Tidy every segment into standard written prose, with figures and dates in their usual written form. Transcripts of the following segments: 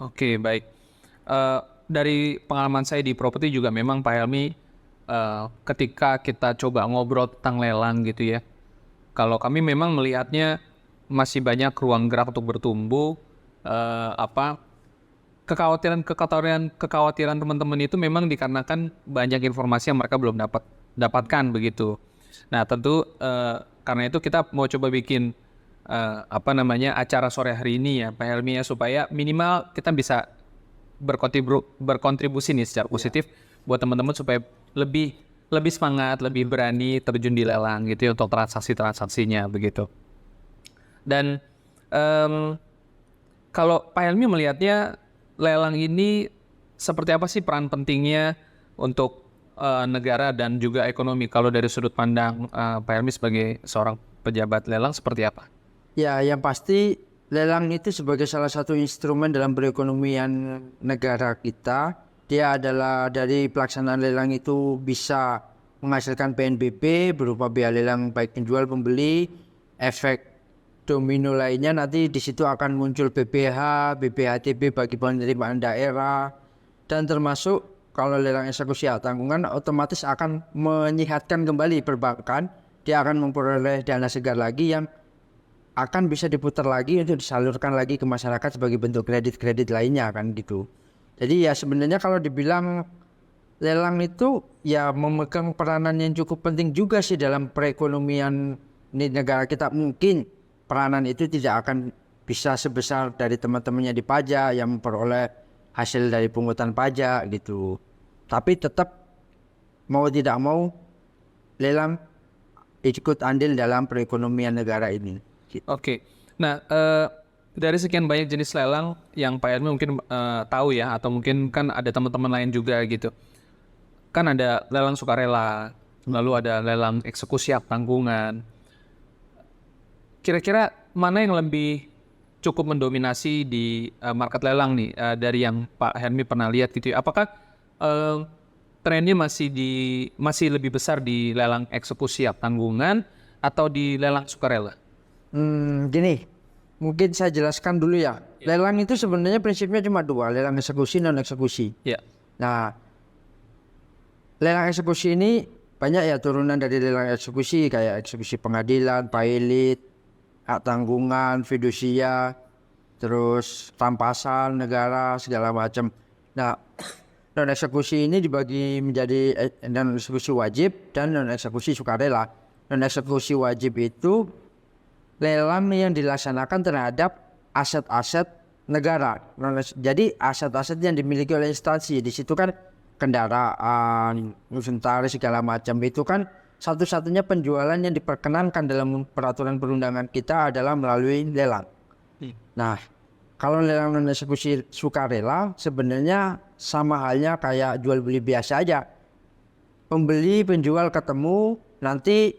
Oke, baik. Dari pengalaman saya di properti juga memang Pak Helmi, ketika kita coba ngobrol tentang lelang gitu ya, kalau kami memang melihatnya masih banyak ruang gerak untuk bertumbuh, apa, kekhawatiran teman-teman itu memang dikarenakan banyak informasi yang mereka belum dapatkan begitu. Nah tentu, karena itu kita mau coba bikin, acara sore hari ini ya Pak Helmi ya, supaya minimal kita bisa berkontribusi nih secara positif buat teman-teman supaya lebih lebih semangat, lebih berani terjun di lelang gitu ya untuk transaksi-transaksinya begitu. Dan kalau Pak Helmi melihatnya lelang ini seperti apa sih peran pentingnya untuk negara dan juga ekonomi? Kalau dari sudut pandang Pak Helmi sebagai seorang pejabat lelang seperti apa? Ya, yang pasti lelang itu sebagai salah satu instrumen dalam perekonomian negara kita. Dia adalah dari pelaksanaan lelang itu bisa menghasilkan PNBP berupa biaya lelang baik penjual pembeli, efek domino lainnya nanti di situ akan muncul BPH, BPHTB bagi penerimaan daerah, dan termasuk kalau lelang eksekusi hak tanggungan otomatis akan menyehatkan kembali perbankan. Dia akan memperoleh dana segar lagi yang akan bisa diputar lagi untuk disalurkan lagi ke masyarakat sebagai bentuk kredit-kredit lainnya kan gitu. Jadi ya sebenarnya kalau dibilang lelang itu ya memegang peranan yang cukup penting juga sih dalam perekonomian di negara kita. Mungkin peranan itu tidak akan bisa sebesar dari teman-temannya di pajak yang memperoleh hasil dari pungutan pajak gitu. Tapi tetap mau tidak mau lelang ikut andil dalam perekonomian negara ini. Oke. Nah, dari sekian banyak jenis lelang yang Pak Helmi mungkin tahu ya, atau mungkin kan ada teman-teman lain juga gitu. Kan ada lelang sukarela, lalu ada lelang eksekusi hak tanggungan. Kira-kira mana yang lebih cukup mendominasi di market lelang nih, dari yang Pak Helmi pernah lihat gitu ya? Apakah trennya masih lebih besar di lelang eksekusi hak tanggungan atau di lelang sukarela? Gini, mungkin saya jelaskan dulu ya. Lelang itu sebenarnya prinsipnya cuma dua, lelang eksekusi non eksekusi. Ya. Nah, lelang eksekusi ini banyak ya turunan dari lelang eksekusi kayak eksekusi pengadilan, pailit, hak tanggungan, fidusia, terus rampasan negara segala macam. Nah, non eksekusi ini dibagi menjadi non eksekusi wajib dan non eksekusi sukarela. Non eksekusi wajib itu lelang yang dilaksanakan terhadap aset-aset negara. Jadi aset-aset yang dimiliki oleh instansi di situ kan kendaraan, inventaris segala macam itu kan satu-satunya penjualan yang diperkenankan dalam peraturan perundangan kita adalah melalui lelang. Nah, kalau lelang non eksekusi sukarela sebenarnya sama halnya kayak jual beli biasa aja. Pembeli penjual ketemu nanti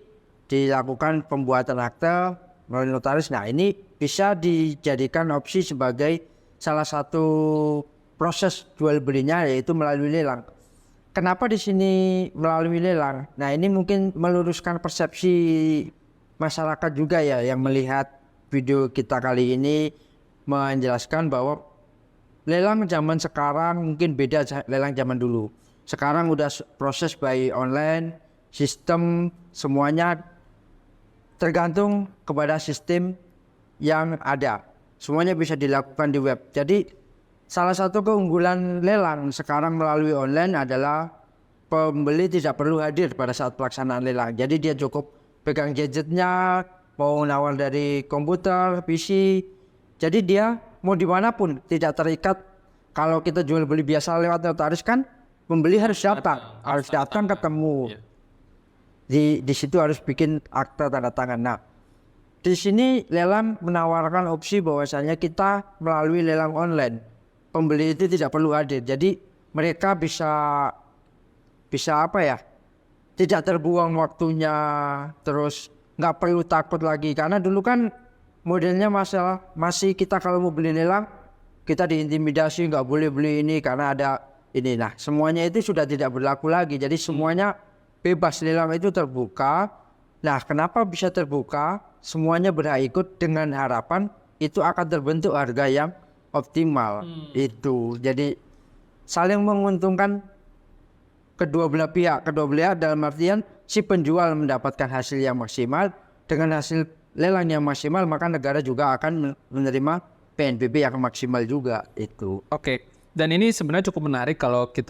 dilakukan pembuatan akte melalui notaris. Nah, ini bisa dijadikan opsi sebagai salah satu proses jual belinya yaitu melalui lelang. Kenapa di sini melalui lelang? Nah, ini mungkin meluruskan persepsi masyarakat juga ya yang melihat video kita kali ini, menjelaskan bahwa lelang zaman sekarang mungkin beda lelang zaman dulu. Sekarang udah proses by online, sistem semuanya tergantung kepada sistem yang ada. Semuanya bisa dilakukan di web. Jadi salah satu keunggulan lelang sekarang melalui online adalah pembeli tidak perlu hadir pada saat pelaksanaan lelang. Jadi dia cukup pegang gadgetnya, mau nawar dari komputer, PC. Jadi dia mau dimanapun tidak terikat. Kalau kita jual beli biasa lewat notaris kan pembeli harus datang ketemu. Di situ harus bikin akta tanda tangan. Nah, di sini lelang menawarkan opsi bahwasanya kita melalui lelang online, pembeli itu tidak perlu hadir. Jadi mereka bisa apa ya? Tidak terbuang waktunya, terus nggak perlu takut lagi. Karena dulu kan modelnya masih kita kalau mau beli lelang kita diintimidasi nggak boleh beli ini karena ada ini. Nah, semuanya itu sudah tidak berlaku lagi. Jadi semuanya bebas, lelang itu terbuka. Nah, kenapa bisa terbuka? Semuanya berhak ikut dengan harapan itu akan terbentuk harga yang optimal itu. Jadi saling menguntungkan kedua belah pihak dalam artian si penjual mendapatkan hasil yang maksimal, dengan hasil lelang yang maksimal maka negara juga akan menerima PNBP yang maksimal juga itu. Oke. Dan ini sebenarnya cukup menarik kalau kita